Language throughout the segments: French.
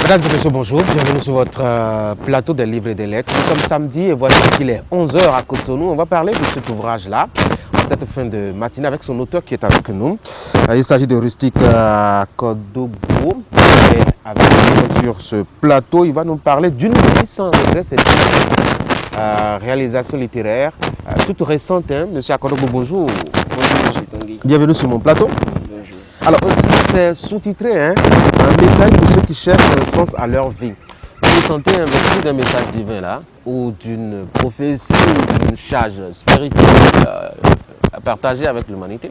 Mesdames et messieurs, bonjour. Bienvenue sur votre plateau des livres et des lettres. Nous sommes samedi et voici qu'il est 11 h à Cotonou. On va parler de cet ouvrage-là, en cette fin de matinée, avec son auteur qui est avec nous. Il s'agit de Rustic Kodobo. Et avec nous sur ce plateau, il va nous parler d'une vie sans regret, cette réalisation littéraire toute récente. Monsieur Kodobo, bonjour. Bonjour, monsieur Tanguy. Bienvenue sur mon plateau. Bonjour. Alors, c'est sous-titré, un message pour ceux qui cherchent un sens à leur vie. Vous vous sentez investi d'un message divin là, ou d'une prophétie, ou d'une charge spirituelle à partager avec l'humanité?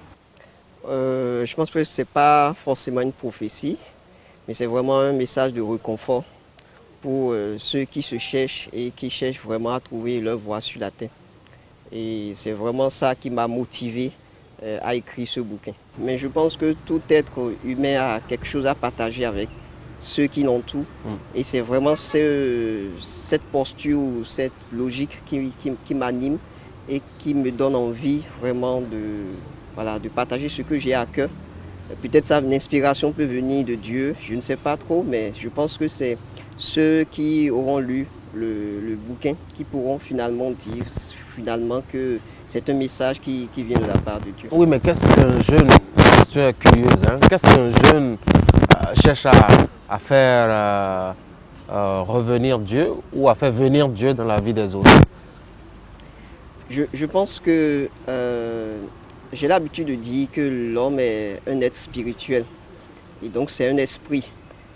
Je pense que ce n'est pas forcément une prophétie, mais c'est vraiment un message de réconfort pour ceux qui se cherchent et qui cherchent vraiment à trouver leur voie sur la terre. Et c'est vraiment ça qui m'a motivé à écrire ce bouquin. Mais je pense que tout être humain a quelque chose à partager avec ceux qui n'ont tout. Et c'est vraiment cette posture, cette logique qui m'anime et qui me donne envie vraiment de partager ce que j'ai à cœur. Peut-être ça, une inspiration peut venir de Dieu, je ne sais pas trop, mais je pense que c'est ceux qui auront lu le bouquin qui pourront finalement dire que c'est un message qui vient de la part de Dieu. Oui, mais qu'est-ce qu'un jeune, question curieuse, qu'est-ce qu'un jeune cherche à faire revenir Dieu ou à faire venir Dieu dans la vie des autres? Je pense que j'ai l'habitude de dire que l'homme est un être spirituel. Et donc c'est un esprit.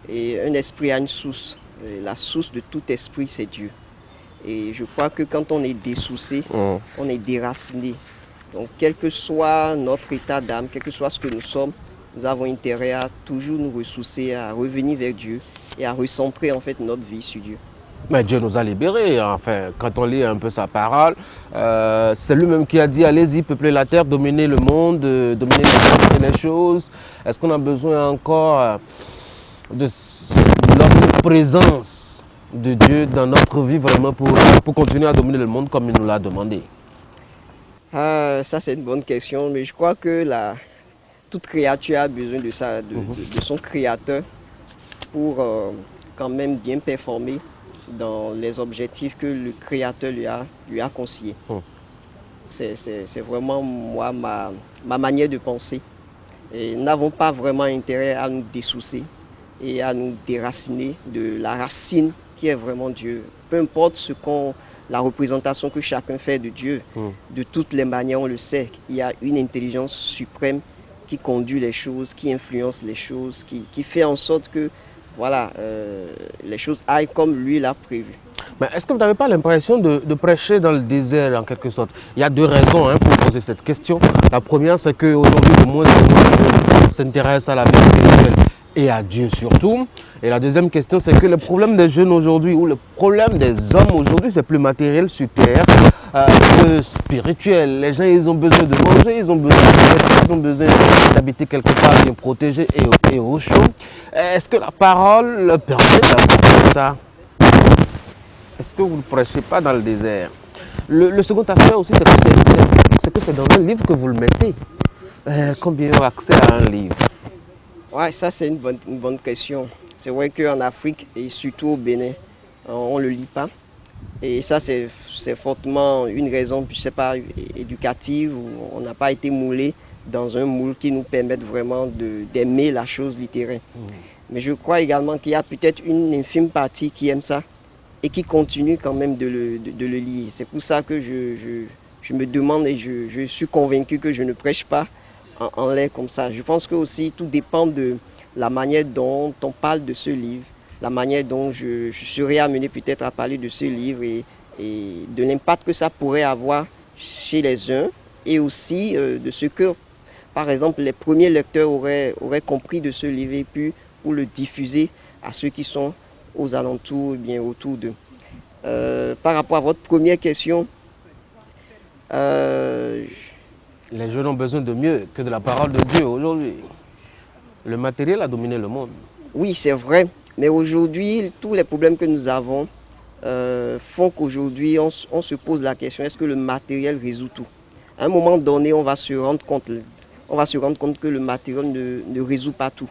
Et un esprit a une source. Et la source de tout esprit, c'est Dieu. Et je crois que quand on est dessoucé, on est déraciné. Donc quel que soit notre état d'âme, quel que soit ce que nous sommes, nous avons intérêt à toujours nous ressourcer, à revenir vers Dieu et à recentrer en fait notre vie sur Dieu. Mais Dieu nous a libérés, enfin, quand on lit un peu sa parole, c'est lui-même qui a dit, allez-y, peuplez la terre, dominez le monde, dominez les choses. Est-ce qu'on a besoin encore de l'omniprésence de Dieu dans notre vie vraiment pour continuer à dominer le monde comme il nous l'a demandé? Ça c'est une bonne question, mais je crois que toute créature a besoin de son créateur pour quand même bien performer dans les objectifs que le créateur lui a confiés. C'est vraiment moi, ma manière de penser. Et nous n'avons pas vraiment intérêt à nous dessoucer et à nous déraciner de la racine qui est vraiment Dieu. Peu importe la représentation que chacun fait de Dieu, de toutes les manières, on le sait, il y a une intelligence suprême qui conduit les choses, qui influence les choses, qui fait en sorte que voilà, les choses aillent comme lui l'a prévu. Mais est-ce que vous n'avez pas l'impression de prêcher dans le désert en quelque sorte? Il y a deux raisons pour poser cette question. La première, c'est qu'aujourd'hui, de moins en moins de gens s'intéressent à la vie spirituelle et à Dieu surtout. Et la deuxième question, c'est que le problème des jeunes aujourd'hui, ou le problème des hommes aujourd'hui, c'est plus matériel sur terre que spirituel. Les gens, ils ont besoin de manger, ils ont besoin de ils ont besoin d'habiter quelque part bien protégé et au chaud. Est-ce que la parole leur permet d'avoir ça? Est-ce que vous ne prêchez pas dans le désert? Le second aspect aussi, c'est que c'est dans un livre que vous le mettez. Combien ont accès à un livre? Ouais, ça c'est une bonne question. C'est vrai qu'en Afrique et surtout au Bénin, on ne le lit pas. Et ça c'est fortement une raison, je sais pas, éducative, où on n'a pas été moulé dans un moule qui nous permette vraiment d'aimer la chose littéraire. Mais je crois également qu'il y a peut-être une infime partie qui aime ça et qui continue quand même de le lire. C'est pour ça que je me demande et je suis convaincu que je ne prêche pas en l'air comme ça. Je pense que aussi tout dépend de la manière dont on parle de ce livre, la manière dont je serai amené peut-être à parler de ce livre et de l'impact que ça pourrait avoir chez les uns et aussi de ce que, par exemple, les premiers lecteurs auraient compris de ce livre et puis pour le diffuser à ceux qui sont aux alentours, bien autour d'eux. Par rapport à votre première question, les jeunes ont besoin de mieux que de la parole de Dieu aujourd'hui. Le matériel a dominé le monde. Oui, c'est vrai. Mais aujourd'hui, tous les problèmes que nous avons font qu'aujourd'hui, on se pose la question, est-ce que le matériel résout tout? À un moment donné, on va se rendre compte que le matériel ne résout pas tout.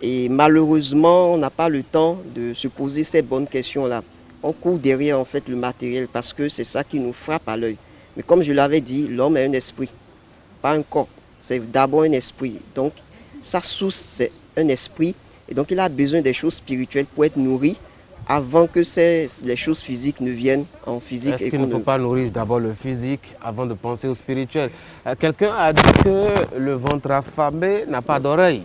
Et malheureusement, on n'a pas le temps de se poser ces bonnes questions-là. On court derrière en fait le matériel parce que c'est ça qui nous frappe à l'œil. Mais comme je l'avais dit, l'homme est un esprit, pas un corps. C'est d'abord un esprit. Donc sa source, c'est un esprit. Et donc il a besoin des choses spirituelles pour être nourri avant que les choses physiques ne viennent en physique. Est-ce qu'il ne faut pas nourrir d'abord le physique avant de penser au spirituel? Quelqu'un a dit que le ventre affamé n'a pas d'oreille.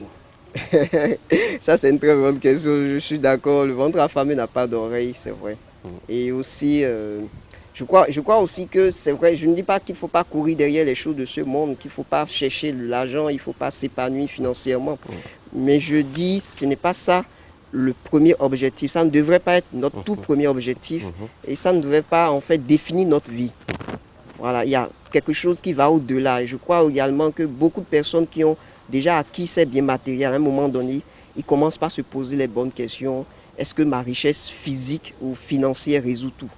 Ça, c'est une très bonne question. Je suis d'accord. Le ventre affamé n'a pas d'oreille, c'est vrai. Et aussi, je crois aussi que c'est vrai. Je ne dis pas qu'il ne faut pas courir derrière les choses de ce monde, qu'il ne faut pas chercher l'argent, il ne faut pas s'épanouir financièrement. Mais je dis, ce n'est pas ça le premier objectif. Ça ne devrait pas être notre tout premier objectif. Et ça ne devrait pas, en fait, définir notre vie. Voilà, il y a quelque chose qui va au-delà. Et je crois également que beaucoup de personnes qui ont déjà acquis ces biens matériels, à un moment donné, ils commencent par se poser les bonnes questions. Est-ce que ma richesse physique ou financière résout tout?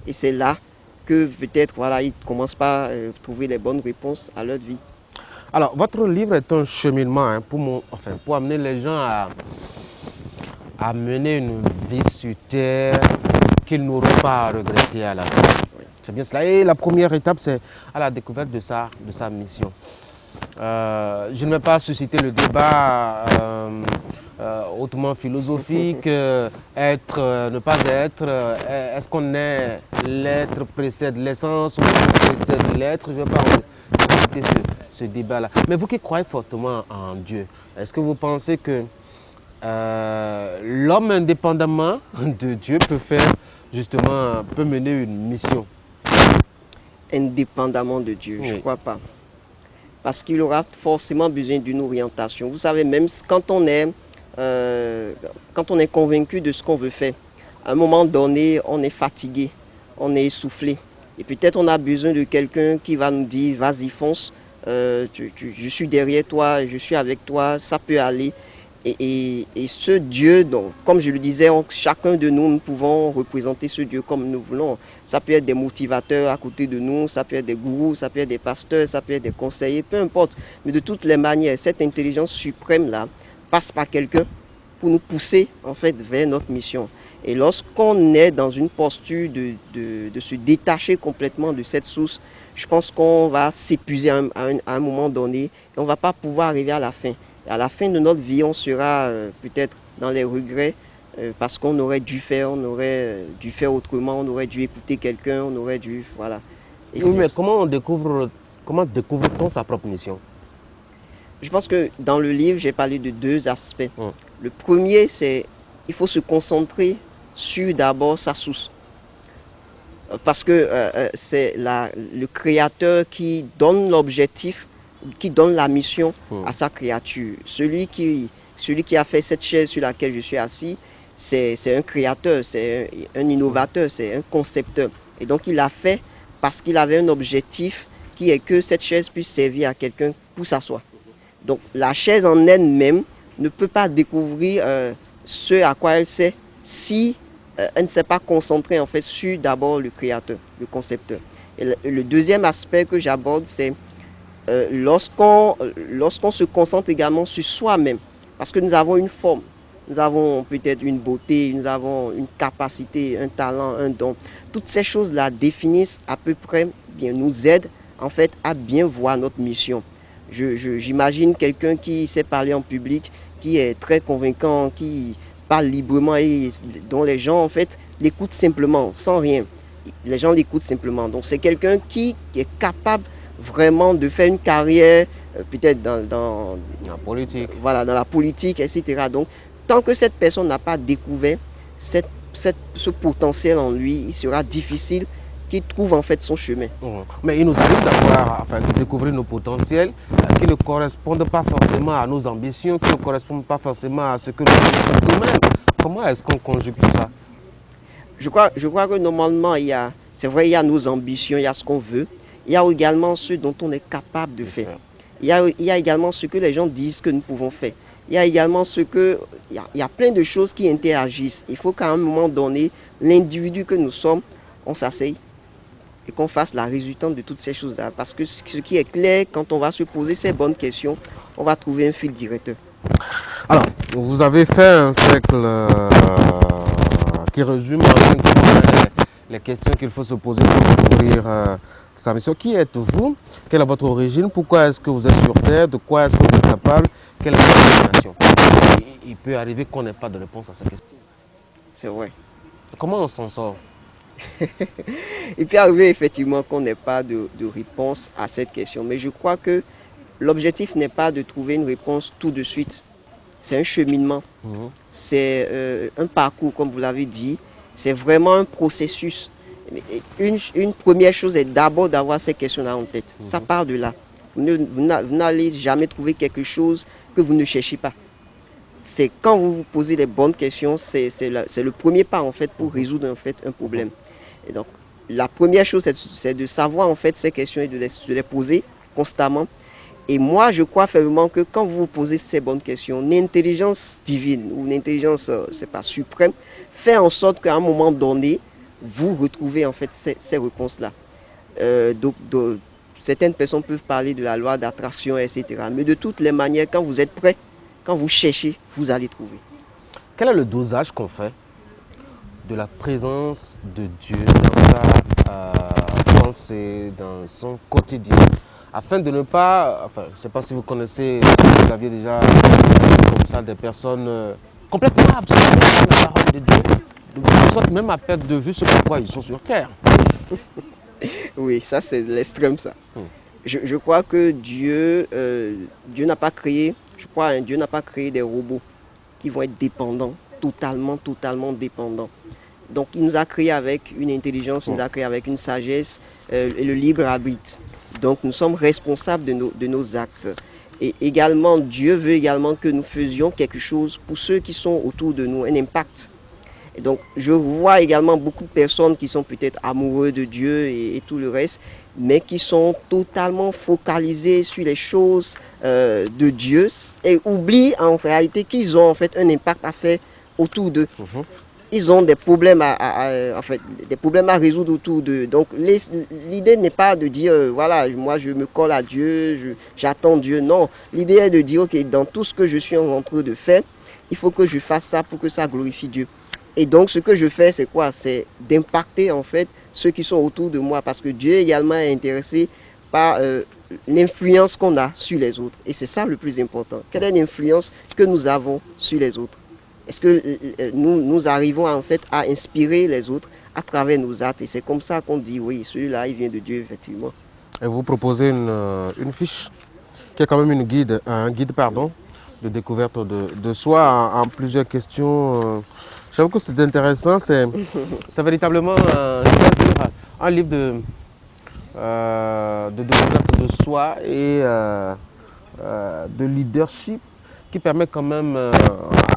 Et c'est là que peut-être voilà, ils commencent par trouver les bonnes réponses à leur vie. Alors, votre livre est un cheminement hein, pour amener les gens à mener une vie sur Terre qu'ils n'auront pas à regretter à la fin. C'est bien cela. Et la première étape, c'est à la découverte de sa mission. Je ne vais pas susciter le débat hautement philosophique, être, ne pas être, est-ce qu'on est, l'être précède l'essence ou l'essence précède l'être? Je ne vais pas susciter ce débat-là. Mais vous qui croyez fortement en Dieu, est-ce que vous pensez que l'homme, indépendamment de Dieu, peut mener une mission? Indépendamment de Dieu, je ne crois pas. Parce qu'il aura forcément besoin d'une orientation. Vous savez, même quand on est convaincu de ce qu'on veut faire, à un moment donné, on est fatigué, on est essoufflé. Et peut-être on a besoin de quelqu'un qui va nous dire, vas-y, fonce, je suis derrière toi, je suis avec toi, ça peut aller. Et ce Dieu, donc, comme je le disais, chacun de nous, nous pouvons représenter ce Dieu comme nous voulons. Ça peut être des motivateurs à côté de nous, ça peut être des gourous, ça peut être des pasteurs, ça peut être des conseillers, peu importe. Mais de toutes les manières, cette intelligence suprême-là passe par quelqu'un pour nous pousser en fait vers notre mission. Et lorsqu'on est dans une posture de se détacher complètement de cette source, je pense qu'on va s'épuiser à un moment donné et on ne va pas pouvoir arriver à la fin. Et à la fin de notre vie, on sera peut-être dans les regrets parce qu'on aurait dû faire, autrement, on aurait dû écouter quelqu'un, on aurait dû, voilà. Et oui, mais comment découvre-t-on sa propre mission? Je pense que dans le livre, j'ai parlé de deux aspects. Le premier, c'est qu'il faut se concentrer sur d'abord sa source. Parce que c'est le créateur qui donne l'objectif, qui donne la mission à sa créature. Celui qui a fait cette chaise sur laquelle je suis assis, c'est un créateur, c'est un innovateur, c'est un concepteur. Et donc il l'a fait parce qu'il avait un objectif qui est que cette chaise puisse servir à quelqu'un pour s'asseoir. Donc la chaise en elle-même ne peut pas découvrir ce à quoi elle sert si elle ne s'est pas concentrée en fait sur d'abord le créateur, le concepteur. Et le deuxième aspect que j'aborde, c'est lorsqu'on se concentre également sur soi-même, parce que nous avons une forme, nous avons peut-être une beauté, nous avons une capacité, un talent, un don. Toutes ces choses-là définissent à peu près, bien, nous aident en fait à bien voir notre mission. J'imagine quelqu'un qui sait parler en public, qui est très convaincant, qui parle librement et dont les gens en fait l'écoutent simplement, sans rien. Les gens l'écoutent simplement. Donc c'est quelqu'un qui est capable vraiment de faire une carrière, peut-être dans la politique. Voilà, dans la politique, etc. Donc, tant que cette personne n'a pas découvert ce potentiel en lui, il sera difficile qu'il trouve en fait son chemin. Mais il nous arrive de découvrir nos potentiels qui ne correspondent pas forcément à nos ambitions, qui ne correspondent pas forcément à ce que nous sommes nous-mêmes. Comment est-ce qu'on conjugue tout ça? Je crois que normalement, c'est vrai, il y a nos ambitions, il y a ce qu'on veut. Il y a également ce dont on est capable de faire. Il y a également ce que les gens disent que nous pouvons faire. Il y a également il y a plein de choses qui interagissent. Il faut qu'à un moment donné, l'individu que nous sommes, on s'asseye et qu'on fasse la résultante de toutes ces choses-là. Parce que ce qui est clair, quand on va se poser ces bonnes questions, on va trouver un fil directeur. Alors, vous avez fait un cercle qui résume en 5 points les questions qu'il faut se poser pour découvrir sa mission. Qui êtes-vous? Quelle est votre origine? Pourquoi est-ce que vous êtes sur Terre? De quoi est-ce que vous êtes capable? Quelle est votre destination? Il peut arriver qu'on n'ait pas de réponse à ces questions. C'est vrai. Comment on s'en sort? Il peut arriver effectivement qu'on n'ait pas de réponse à cette question. Mais je crois que l'objectif n'est pas de trouver une réponse tout de suite. C'est un cheminement. C'est un parcours, comme vous l'avez dit. C'est vraiment un processus. Une première chose est d'abord d'avoir ces questions-là en tête. Ça part de là. Vous n'allez jamais trouver quelque chose que vous ne cherchez pas. C'est quand vous vous posez les bonnes questions, c'est le premier pas en fait pour résoudre en fait un problème. Et donc, la première chose, c'est de savoir en fait ces questions et de les poser constamment. Et moi, je crois fermement que quand vous vous posez ces bonnes questions, l'intelligence divine ou l'intelligence, c'est pas suprême, fait en sorte qu'à un moment donné, vous retrouvez en fait ces réponses-là. Certaines personnes peuvent parler de la loi d'attraction, etc. Mais de toutes les manières, quand vous êtes prêt, quand vous cherchez, vous allez trouver. Quel est le dosage qu'on fait de la présence de Dieu dans sa pensée, dans son quotidien, afin de ne pas, enfin, je ne sais pas si vous connaissez, si vous aviez déjà comme ça des personnes complètement absorbées par la parole de Dieu, de sorte même à perdre de vue ce pourquoi ils sont sur terre. Oui, ça c'est l'extrême ça. Je crois que Dieu n'a pas créé, Dieu n'a pas créé des robots qui vont être dépendants, totalement dépendants. Donc il nous a créé avec une intelligence, il nous a créé avec une sagesse et le libre arbitre. Donc nous sommes responsables de nos actes. Et également, Dieu veut également que nous faisions quelque chose pour ceux qui sont autour de nous, un impact. Et donc je vois également beaucoup de personnes qui sont peut-être amoureux de Dieu et tout le reste, mais qui sont totalement focalisées sur les choses de Dieu et oublient en réalité qu'ils ont en fait un impact à faire autour d'eux. Ils ont des problèmes des problèmes à résoudre autour d'eux. Donc l'idée n'est pas de dire voilà, moi je me colle à Dieu, j'attends Dieu. Non, l'idée est de dire ok, dans tout ce que je suis en train de faire, il faut que je fasse ça pour que ça glorifie Dieu. Et donc ce que je fais, c'est quoi? C'est d'impacter en fait ceux qui sont autour de moi, parce que Dieu également est intéressé par l'influence qu'on a sur les autres. Et c'est ça le plus important. Quelle est l'influence que nous avons sur les autres? Est-ce que nous arrivons en fait à inspirer les autres à travers nos actes? Et c'est comme ça qu'on dit oui, celui-là, il vient de Dieu, effectivement. Et vous proposez une fiche qui est quand même un guide de découverte de soi en plusieurs questions. J'avoue que c'est intéressant, c'est véritablement un livre de découverte de soi et de leadership qui permet quand même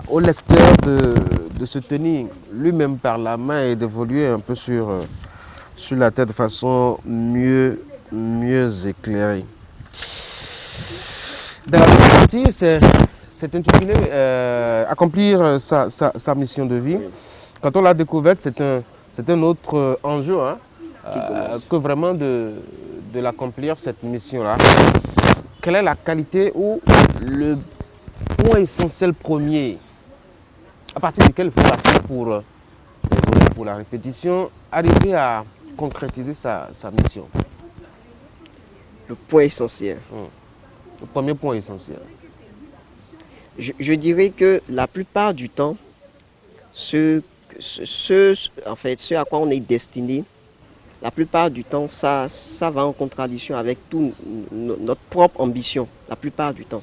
au lecteur de se tenir lui-même par la main et d'évoluer un peu sur la terre de façon mieux éclairée. Dans la deuxième partie, c'est intitulé Accomplir sa mission de vie. Quand on l'a découverte, c'est un autre enjeu que vraiment de l'accomplir, cette mission-là. Quelle est la qualité ou le point essentiel premier à partir duquel il faut partir pour la répétition, arriver à concrétiser sa mission? Le point essentiel. Le premier point essentiel. Je dirais que la plupart du temps, ce à quoi on est destiné, la plupart du temps, ça va en contradiction avec toute notre propre ambition, la plupart du temps.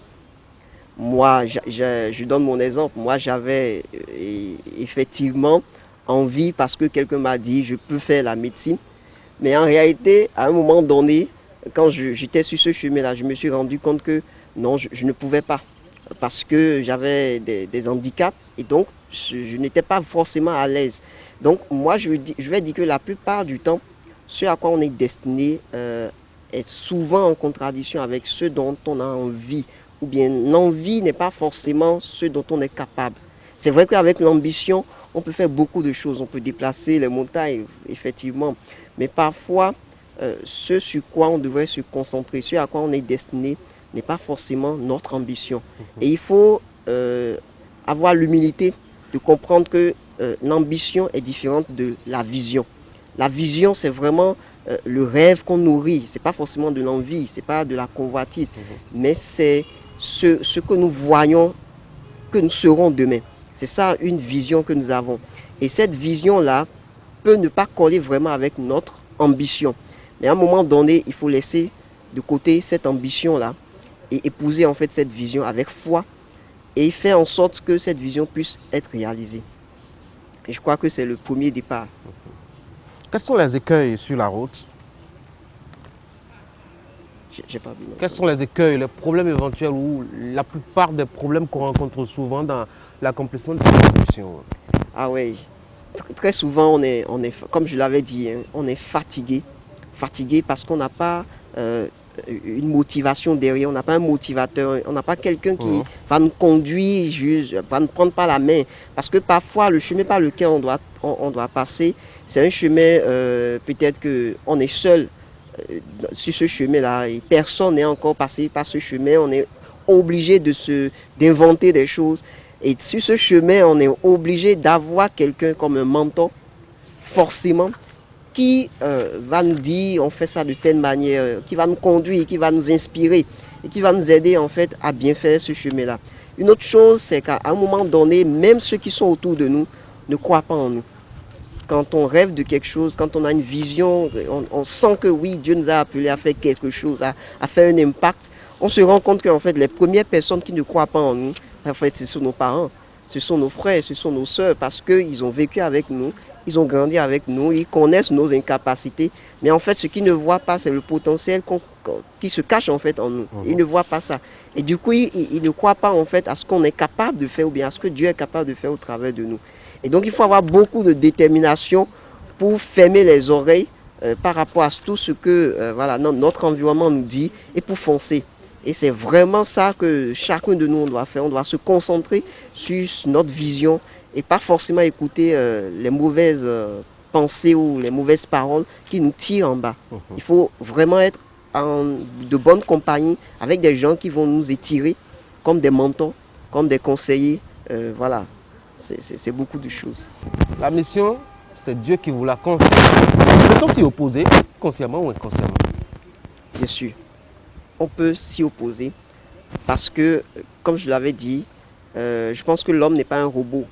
Moi, je donne mon exemple. Moi, j'avais effectivement envie, parce que quelqu'un m'a dit je peux faire la médecine. Mais en réalité, à un moment donné, quand j'étais sur ce chemin-là, je me suis rendu compte que non, je ne pouvais pas. Parce que j'avais des handicaps et donc je n'étais pas forcément à l'aise. Donc moi, je vais dire que la plupart du temps, ce à quoi on est destiné est souvent en contradiction avec ce dont on a envie. Ou bien l'envie n'est pas forcément ce dont on est capable. C'est vrai qu'avec l'ambition, on peut faire beaucoup de choses. On peut déplacer les montagnes, effectivement. Mais parfois, ce sur quoi on devrait se concentrer, ce à quoi on est destiné, n'est pas forcément notre ambition. Et il faut avoir l'humilité de comprendre que l'ambition est différente de la vision. La vision, c'est vraiment le rêve qu'on nourrit. Ce n'est pas forcément de l'envie, ce n'est pas de la convoitise, mais c'est ce que nous voyons que nous serons demain. C'est ça une vision que nous avons. Et cette vision-là peut ne pas coller vraiment avec notre ambition. Mais à un moment donné, il faut laisser de côté cette ambition-là et épouser en fait cette vision avec foi et faire en sorte que cette vision puisse être réalisée. Et je crois que c'est le premier départ. Quels sont les écueils sur la route? J'ai pas bien Quels sont les écueils, les problèmes éventuels ou la plupart des problèmes qu'on rencontre souvent dans l'accomplissement de cette ambition? Ah oui, très souvent, comme je l'avais dit, hein, on est fatigué. Fatigué parce qu'on n'a pas une motivation derrière, on n'a pas un motivateur, on n'a pas quelqu'un qui va nous conduire, va nous prendre par la main. Parce que parfois, le chemin par lequel on doit passer, c'est un chemin, peut-être qu'on est seul sur ce chemin-là et personne n'est encore passé par ce chemin. On est obligé d'inventer des choses. Et sur ce chemin, on est obligé d'avoir quelqu'un comme un mentor, forcément, qui va nous dire on fait ça de telle manière, qui va nous conduire, qui va nous inspirer et qui va nous aider en fait à bien faire ce chemin-là. Une autre chose, c'est qu'à un moment donné, même ceux qui sont autour de nous ne croient pas en nous. Quand on rêve de quelque chose, quand on a une vision, on sent que oui, Dieu nous a appelés à faire quelque chose, à faire un impact. On se rend compte qu'en fait, les premières personnes qui ne croient pas en nous, en fait, ce sont nos parents, ce sont nos frères, ce sont nos sœurs, parce qu'ils ont vécu avec nous, ils ont grandi avec nous, ils connaissent nos incapacités. Mais en fait, ce qu'ils ne voient pas, c'est le potentiel qui se cache en fait en nous. Ils ne voient pas ça. Et du coup, ils ne croient pas en fait à ce qu'on est capable de faire ou bien à ce que Dieu est capable de faire au travers de nous. Et donc, il faut avoir beaucoup de détermination pour fermer les oreilles par rapport à tout ce que voilà, notre environnement nous dit et pour foncer. Et c'est vraiment ça que chacun de nous on doit faire. On doit se concentrer sur notre vision et pas forcément écouter les mauvaises pensées ou les mauvaises paroles qui nous tirent en bas. Il faut vraiment être de bonne compagnie avec des gens qui vont nous étirer comme des mentors, comme des conseillers. Voilà. C'est beaucoup de choses. La mission, c'est Dieu qui vous la confie. Peut-on s'y opposer, consciemment ou inconsciemment? Bien sûr, on peut s'y opposer parce que, comme je l'avais dit, je pense que l'homme n'est pas un robot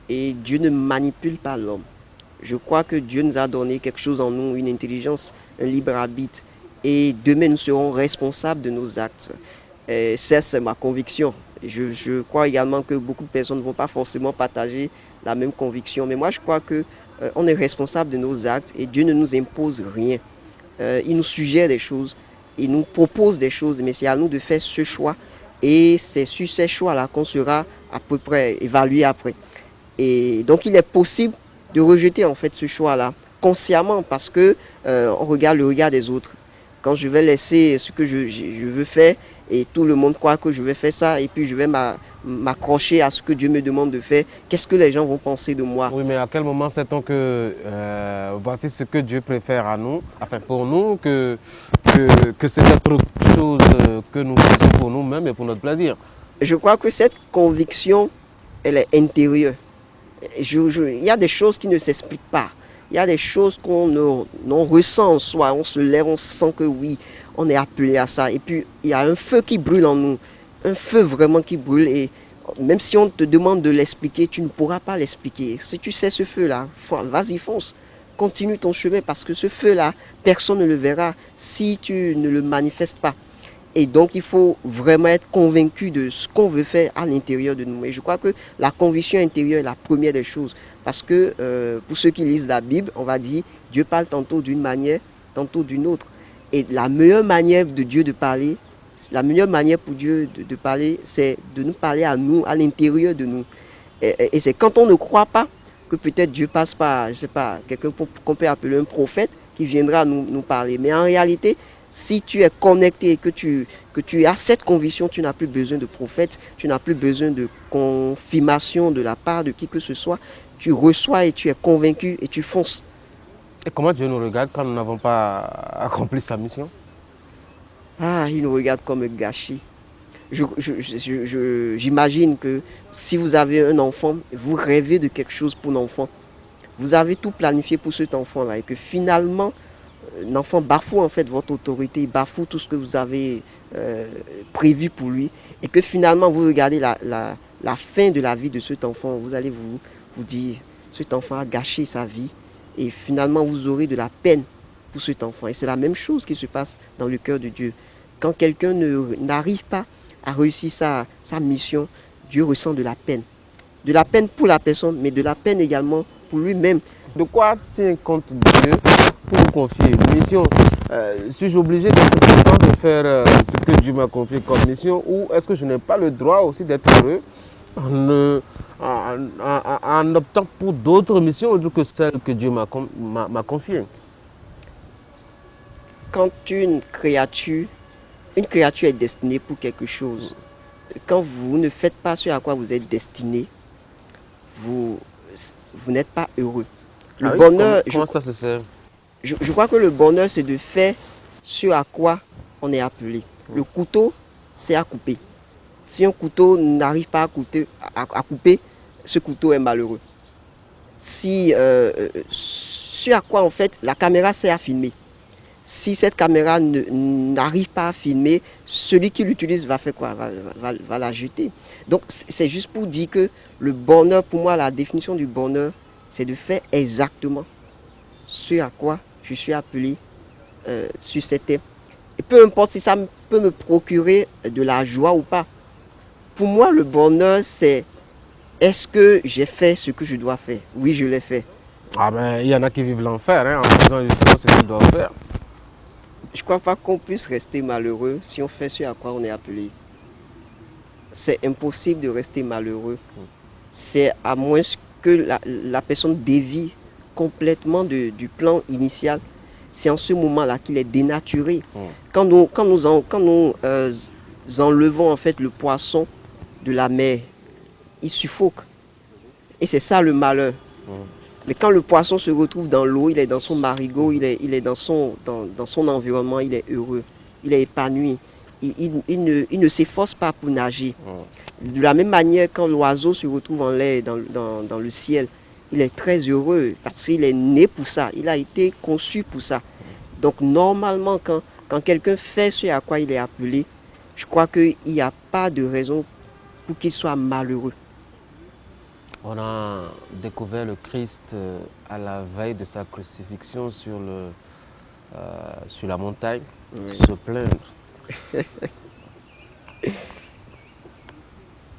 et Dieu ne manipule pas l'homme. Je crois que Dieu nous a donné quelque chose en nous, une intelligence, un libre arbitre. Et demain, nous serons responsables de nos actes. Ça, c'est ma conviction. Je crois également que beaucoup de personnes ne vont pas forcément partager la même conviction. Mais moi, je crois qu'on est responsable de nos actes et Dieu ne nous impose rien. Il nous suggère des choses, il nous propose des choses, mais c'est à nous de faire ce choix. Et c'est sur ces choix-là qu'on sera à peu près évalué après. Et donc, il est possible de rejeter en fait ce choix-là consciemment parce que on regarde le regard des autres. Quand je vais laisser ce que je veux faire et tout le monde croit que je vais faire ça et puis je vais m'accrocher à ce que Dieu me demande de faire, qu'est-ce que les gens vont penser de moi? Oui, mais à quel moment sait-on que voici ce que Dieu préfère à nous, enfin pour nous, que c'est autre chose que nous faisons pour nous-mêmes et pour notre plaisir? Je crois que cette conviction, elle est intérieure. Il y a des choses qui ne s'expliquent pas. Il y a des choses qu'on ressent en soi. On se lève, on sent que oui, on est appelé à ça. Et puis, il y a un feu qui brûle en nous. Un feu vraiment qui brûle. Et même si on te demande de l'expliquer, tu ne pourras pas l'expliquer. Si tu sais ce feu-là, vas-y, fonce. Continue ton chemin parce que ce feu-là, personne ne le verra si tu ne le manifestes pas. Et donc, il faut vraiment être convaincu de ce qu'on veut faire à l'intérieur de nous. Et je crois que la conviction intérieure est la première des choses. Parce que pour ceux qui lisent la Bible, on va dire, Dieu parle tantôt d'une manière, tantôt d'une autre. Et la meilleure manière de Dieu de parler, la meilleure manière pour Dieu de parler, c'est de nous parler à nous, à l'intérieur de nous. Et c'est quand on ne croit pas que peut-être Dieu passe par, je ne sais pas, quelqu'un qu'on peut appeler un prophète qui viendra nous parler. Mais en réalité, si tu es connecté et que tu as cette conviction, tu n'as plus besoin de prophète, tu n'as plus besoin de confirmation de la part de qui que ce soit. Tu reçois et tu es convaincu et tu fonces. Et comment Dieu nous regarde quand nous n'avons pas accompli sa mission? Ah, il nous regarde comme un gâchis. J'imagine que si vous avez un enfant, vous rêvez de quelque chose pour l'enfant. Vous avez tout planifié pour cet enfant-là et que finalement, l'enfant bafoue en fait votre autorité, il bafoue tout ce que vous avez prévu pour lui et que finalement vous regardez la fin de la vie de cet enfant, vous allez vous dire, cet enfant a gâché sa vie et finalement vous aurez de la peine pour cet enfant. Et c'est la même chose qui se passe dans le cœur de Dieu. Quand quelqu'un n'arrive pas à réussir sa mission, Dieu ressent de la peine. De la peine pour la personne, mais de la peine également pour lui-même. De quoi tient compte Dieu pour vous confier une mission? Suis-je obligé d'être content de faire ce que Dieu m'a confié comme mission, ou est-ce que je n'ai pas le droit aussi d'être heureux en optant pour d'autres missions autres que celles que Dieu m'a confiées? Quand une créature est destinée pour quelque chose, quand vous ne faites pas ce à quoi vous êtes destiné, vous n'êtes pas heureux. Le bonheur, comment ça se fait? Je crois que le bonheur, c'est de faire ce à quoi on est appelé. Le couteau, c'est à couper. Si un couteau n'arrive pas à couper, ce couteau est malheureux. Si ce à quoi en fait la caméra sert à filmer, si cette caméra n'arrive pas à filmer, celui qui l'utilise va faire quoi? Va la jeter. Donc c'est juste pour dire que le bonheur, pour moi, la définition du bonheur, c'est de faire exactement ce à quoi je suis appelé sur cette terre. Et peu importe si ça peut me procurer de la joie ou pas. Pour moi, le bonheur, c'est est-ce que j'ai fait ce que je dois faire? Oui, je l'ai fait. Ah ben, il y en a qui vivent l'enfer en faisant justement ce qu'ils doivent faire. Je ne crois pas qu'on puisse rester malheureux si on fait ce à quoi on est appelé. C'est impossible de rester malheureux. C'est à moins que la personne dévie complètement du plan initial. C'est en ce moment-là qu'il est dénaturé. Quand nous enlevons en fait le poisson de la mer, il suffoque. Et c'est ça le malheur. Mais quand le poisson se retrouve dans l'eau, il est dans son marigot, il est dans son environnement, il est heureux, il est épanoui. Il ne s'efforce pas pour nager. De la même manière, quand l'oiseau se retrouve en l'air, dans le ciel, il est très heureux parce qu'il est né pour ça, il a été conçu pour ça. Donc normalement, quand quelqu'un fait ce à quoi il est appelé, je crois qu'il n'y a pas de raison pour qu'il soit malheureux. On a découvert le Christ à la veille de sa crucifixion sur la montagne, se plaindre.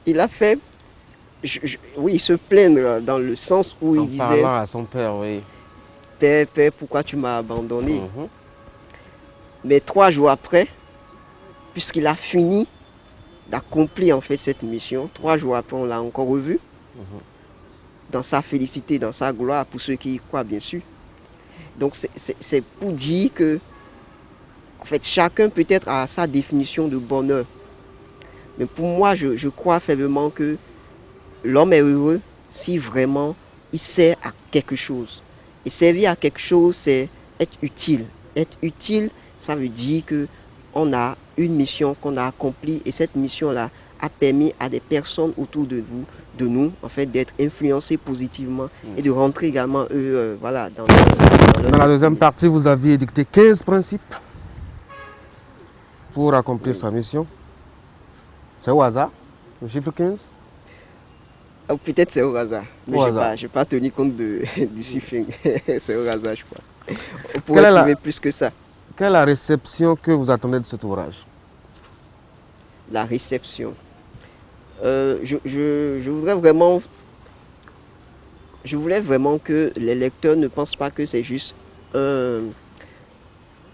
Il a fait, oui, se plaindre dans le sens où il disait, parlant à son père, oui. Père, Père, pourquoi tu m'as abandonné? Mais 3 jours après, puisqu'il a fini d'accomplir en fait cette mission, 3 jours après, on l'a encore revu. Dans sa félicité, dans sa gloire, pour ceux qui y croient, bien sûr. Donc c'est pour dire que, en fait, chacun peut-être a sa définition de bonheur. Mais pour moi, je crois fermement que l'homme est heureux si vraiment il sert à quelque chose. Et servir à quelque chose, c'est être utile. Être utile, ça veut dire qu'on a une mission qu'on a accomplie et cette mission-là a permis à des personnes autour de nous en fait, d'être influencés positivement et de rentrer également, eux, voilà, dans la deuxième partie, vous aviez dicté 15 principes pour accomplir sa mission. C'est au hasard, le chiffre 15? Peut-être c'est au hasard, mais je n'ai pas tenu compte du chiffre. C'est au hasard, je crois. On pourrait trouver plus que ça. Quelle est la réception que vous attendez de cet ouvrage? La réception. Je voulais vraiment que les lecteurs ne pensent pas que c'est juste un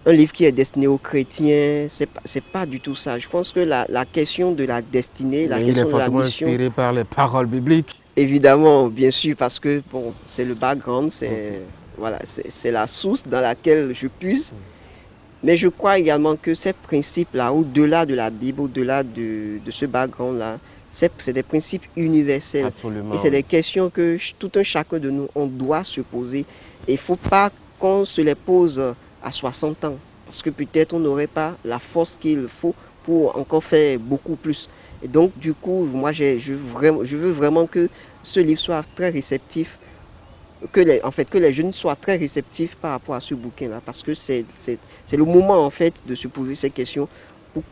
livre qui est destiné aux chrétiens. C'est pas du tout ça. Je pense que la question de la destinée, la question de la mission... Il est fortement inspiré par les paroles bibliques. Évidemment, bien sûr, parce que bon, c'est le background, voilà, c'est la source dans laquelle je puise. Mais je crois également que ces principes-là, au-delà de la Bible, au-delà de ce background-là, c'est des principes universels. Absolument. Et c'est des questions que tout un chacun de nous, on doit se poser. Et il ne faut pas qu'on se les pose à 60 ans. Parce que peut-être on n'aurait pas la force qu'il faut pour encore faire beaucoup plus. Et donc, du coup, moi, je veux vraiment que ce livre soit très réceptif, que les jeunes soient très réceptifs par rapport à ce bouquin-là, parce que c'est le moment, en fait, de se poser ces questions pour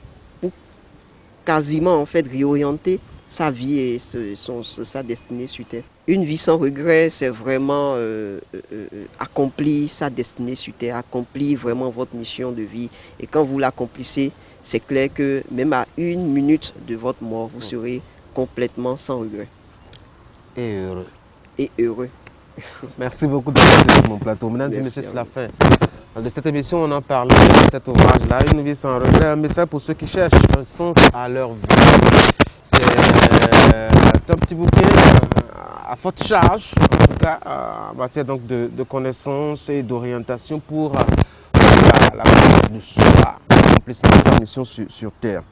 quasiment, en fait, réorienter sa vie et sa destinée sur Terre. Une vie sans regret, c'est vraiment accomplir sa destinée sur Terre, accomplir vraiment votre mission de vie. Et quand vous l'accomplissez, c'est clair que même à 1 minute de votre mort, vous serez complètement sans regret. Et heureux. Et heureux. Merci beaucoup d'avoir été sur mon plateau. Mesdames et messieurs, c'est la fin de cette émission. On en parlait de cet ouvrage-là, Une vie sans regret, un message pour ceux qui cherchent un sens à leur vie. C'est un petit bouquin à forte charge, en tout cas en matière donc de connaissances et d'orientation pour la prise de soi, l'accomplissement de sa mission sur Terre.